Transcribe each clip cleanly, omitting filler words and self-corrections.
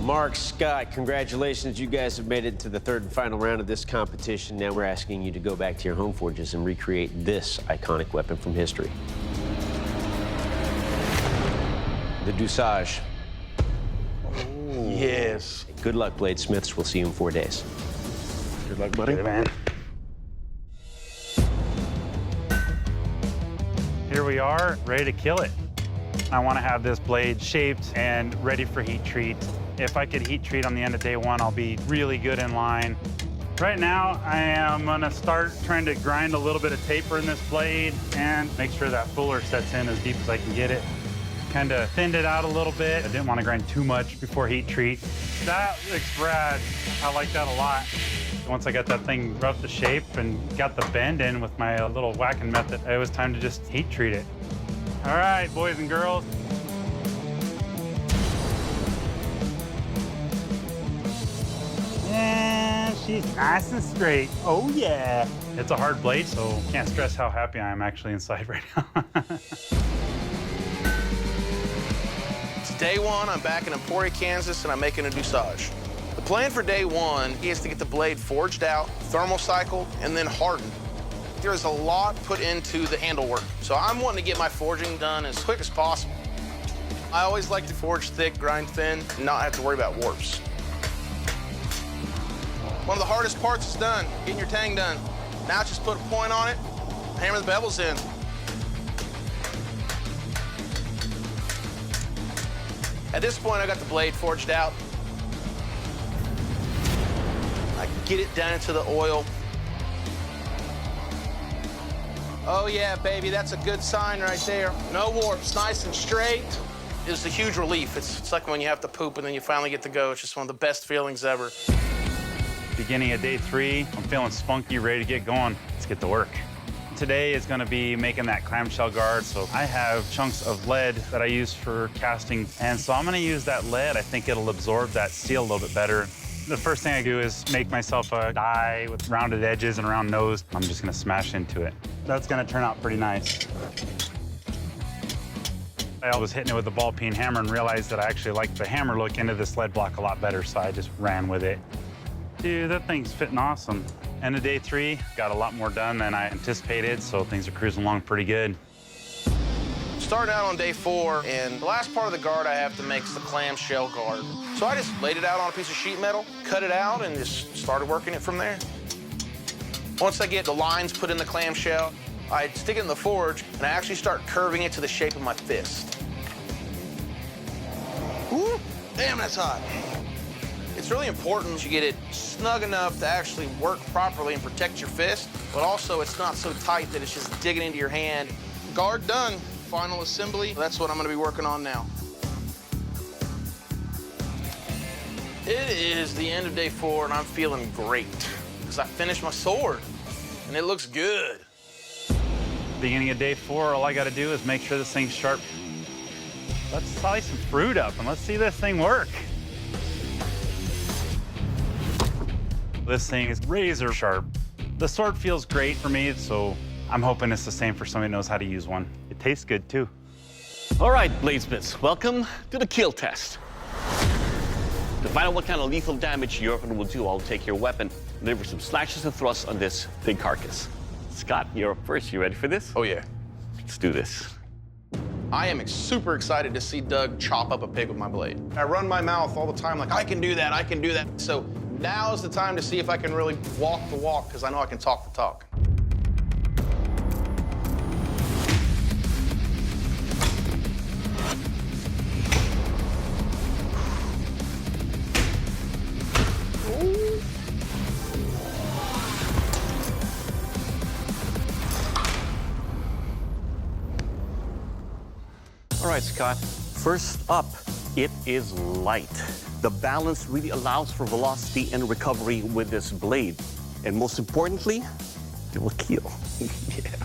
Mark, Scott, congratulations. You guys have made it to the third and final round of this competition. Now we're asking you to go back to your home forges and recreate this iconic weapon from history. The Dussage. Oh. Yes. Good luck, bladesmiths. We'll see you in 4 days. Good luck, buddy. Good, man. Here we are, ready to kill it. I want to have this blade shaped and ready for heat treat. If I could heat treat on the end of day one, I'll be really good in line. Right now, I am gonna start trying to grind a little bit of taper in this blade and make sure that fuller sets in as deep as I can get it. Kind of thinned it out a little bit. I didn't want to grind too much before heat treat. That looks rad. I like that a lot. Once I got that thing rough to shape and got the bend in with my little whacking method, it was time to just heat treat it. All right, boys and girls. And she's nice and straight. Oh, yeah. It's a hard blade, so can't stress how happy I am actually inside right now. It's day one. I'm back in Emporia, Kansas, and I'm making a Dussage. The plan for day one is to get the blade forged out, thermal cycled, and then hardened. There's a lot put into the handle work, so I'm wanting to get my forging done as quick as possible. I always like to forge thick, grind thin, and not have to worry about warps. One of the hardest parts is done, getting your tang done. Now just put a point on it, hammer the bevels in. At this point, I got the blade forged out. I get it down into the oil. Oh yeah, baby, that's a good sign right there. No warps, nice and straight. It's a huge relief. It's like when you have to poop and then you finally get to go. It's just one of the best feelings ever. Beginning of day 3, I'm feeling spunky, ready to get going. Let's get to work. Today is gonna be making that clamshell guard. So I have chunks of lead that I use for casting. And so I'm gonna use that lead. I think it'll absorb that steel a little bit better. The first thing I do is make myself a die with rounded edges and a round nose. I'm just gonna smash into it. That's gonna turn out pretty nice. I was hitting it with a ball peen hammer and realized that I actually liked the hammer look into this lead block a lot better, so I just ran with it. Dude, that thing's fitting awesome. End of day 3, got a lot more done than I anticipated, so things are cruising along pretty good. Starting out on day 4, and the last part of the guard I have to make is the clamshell guard. So I just laid it out on a piece of sheet metal, cut it out, and just started working it from there. Once I get the lines put in the clamshell, I stick it in the forge, and I actually start curving it to the shape of my fist. Woo! Damn, that's hot. It's really important you get it snug enough to actually work properly and protect your fist, but also it's not so tight that it's just digging into your hand. Guard done. Final assembly, that's what I'm gonna be working on now. It is the end of day 4, and I'm feeling great, because I finished my sword, and it looks good. Beginning of day 4, all I gotta do is make sure this thing's sharp. Let's slice some fruit up, and let's see this thing work. This thing is razor sharp. The sword feels great for me, so I'm hoping it's the same for somebody who knows how to use one. It tastes good, too. All right, bladesmiths, welcome to the kill test. To find out what kind of lethal damage your weapon will do, I'll take your weapon, deliver some slashes and thrusts on this pig carcass. Scott, you're up first. You ready for this? Oh, yeah. Let's do this. I am super excited to see Doug chop up a pig with my blade. I run my mouth all the time like, I can do that, I can do that. So now is the time to see if I can really walk the walk, because I know I can talk the talk. All right, Scott. First up, it is light. The balance really allows for velocity and recovery with this blade. And most importantly, it will kill. Yeah.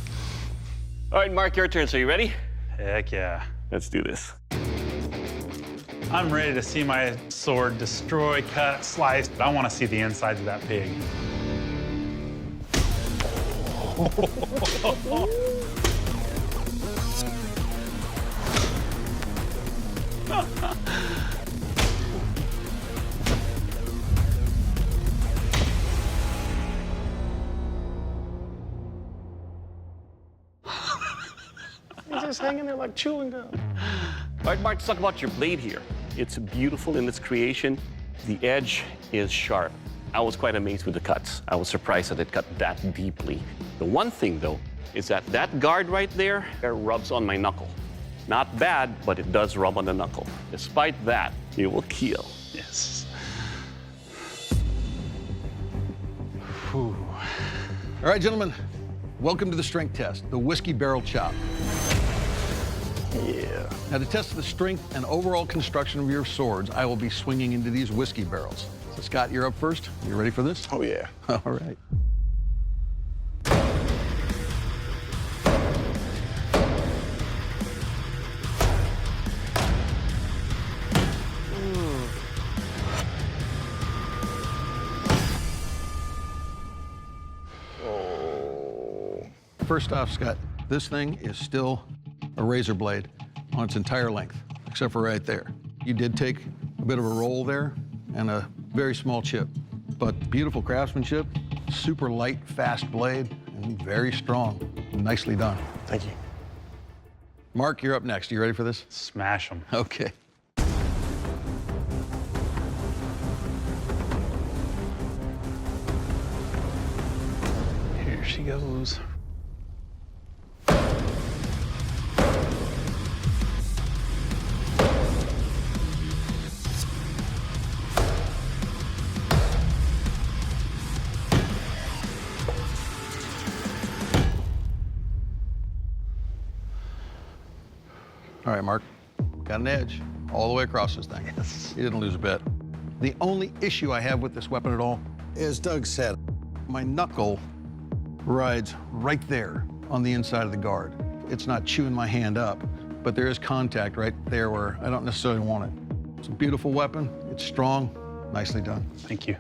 All right, Mark, your turn. So you ready? Heck yeah. Let's do this. I'm ready to see my sword destroy, cut, slice. I want to see the insides of that pig. just hanging there like chewing gum. All right, Mark, let's talk about your blade here. It's beautiful in its creation. The edge is sharp. I was quite amazed with the cuts. I was surprised that it cut that deeply. The one thing, though, is that that guard right there rubs on my knuckle. Not bad, but it does rub on the knuckle. Despite that, it will kill. Yes. All right, gentlemen, welcome to the strength test, the whiskey barrel chop. Yeah. Now, to test the strength and overall construction of your swords, I will be swinging into these whiskey barrels. So, Scott, you're up first. You ready for this? Oh, yeah. All right. First off, Scott, this thing is still a razor blade on its entire length, except for right there. You did take a bit of a roll there and a very small chip, but beautiful craftsmanship, super light, fast blade, and very strong. Nicely done. Thank you. Mark, you're up next. You ready for this? Smash them. Okay. Here she goes. All right, Mark, got an edge all the way across this thing. Yes. You didn't lose a bit. The only issue I have with this weapon at all, as Doug said, my knuckle rides right there on the inside of the guard. It's not chewing my hand up, but there is contact right there where I don't necessarily want it. It's a beautiful weapon. It's strong. Nicely done. Thank you.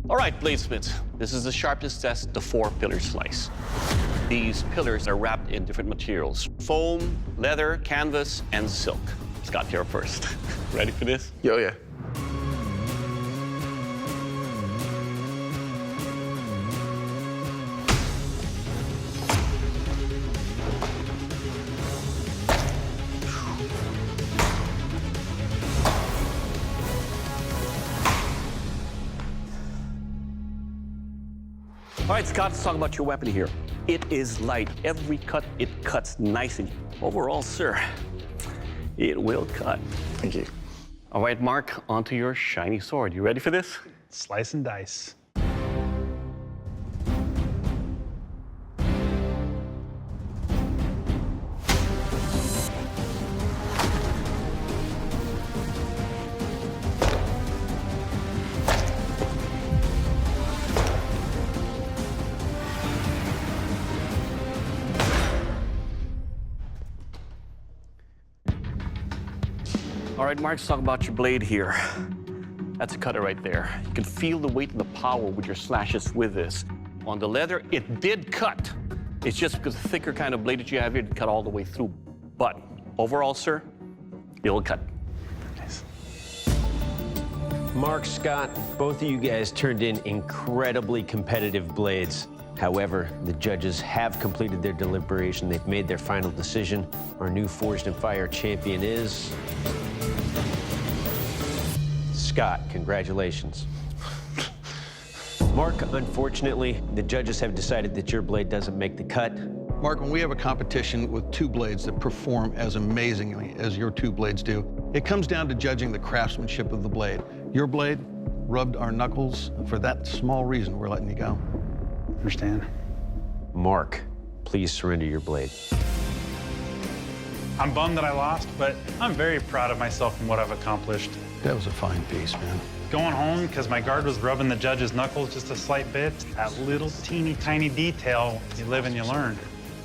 All right, bladesmiths, this is the sharpness test, the 4-pillar slice. These pillars are wrapped in different materials: foam, leather, canvas, and silk. Scott, you're up first. Ready for this? Yo, yeah. All right, Scott, let's talk about your weapon here. It is light. Every cut, it cuts nicely. Overall, sir, it will cut. Thank you. All right, Mark, onto your shiny sword. You ready for this? Slice and dice. All right, Mark, let's talk about your blade here. That's a cutter right there. You can feel the weight and the power with your slashes with this. On the leather, it did cut. It's just because the thicker kind of blade that you have here, it cut all the way through. But overall, sir, it'll cut. Nice. Mark, Scott, both of you guys turned in incredibly competitive blades. However, the judges have completed their deliberation. They've made their final decision. Our new Forged in Fire champion is Scott. Congratulations. Mark, unfortunately, the judges have decided that your blade doesn't make the cut. Mark, when we have a competition with two blades that perform as amazingly as your two blades do, it comes down to judging the craftsmanship of the blade. Your blade rubbed our knuckles. For that small reason, we're letting you go. Understand? Mark, please surrender your blade. I'm bummed that I lost, but I'm very proud of myself and what I've accomplished. That was a fine piece, man. Going home, because my guard was rubbing the judge's knuckles just a slight bit, that little teeny tiny detail, you live and you learn.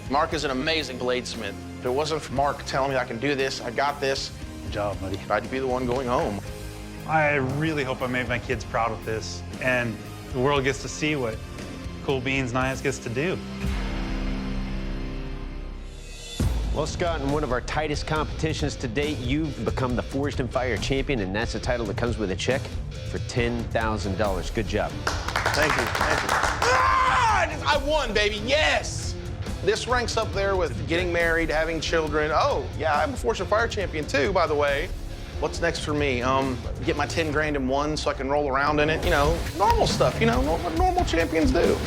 Mark is an amazing bladesmith. If it wasn't for Mark telling me I can do this, I got this, Good job, buddy. I'd be the one going home. I really hope I made my kids proud with this, and the world gets to see what Cool Beans Knives gets to do. Well, Scott, in one of our tightest competitions to date, you've become the Forged in Fire champion, and that's a title that comes with a check for $10,000. Good job. Thank you. Thank you. I won, baby, yes! This ranks up there with getting married, having children. Oh, yeah, I'm a Forged in Fire champion too, by the way. What's next for me? Get my 10 grand in one so I can roll around in it. You know, normal stuff, you know, what normal champions do.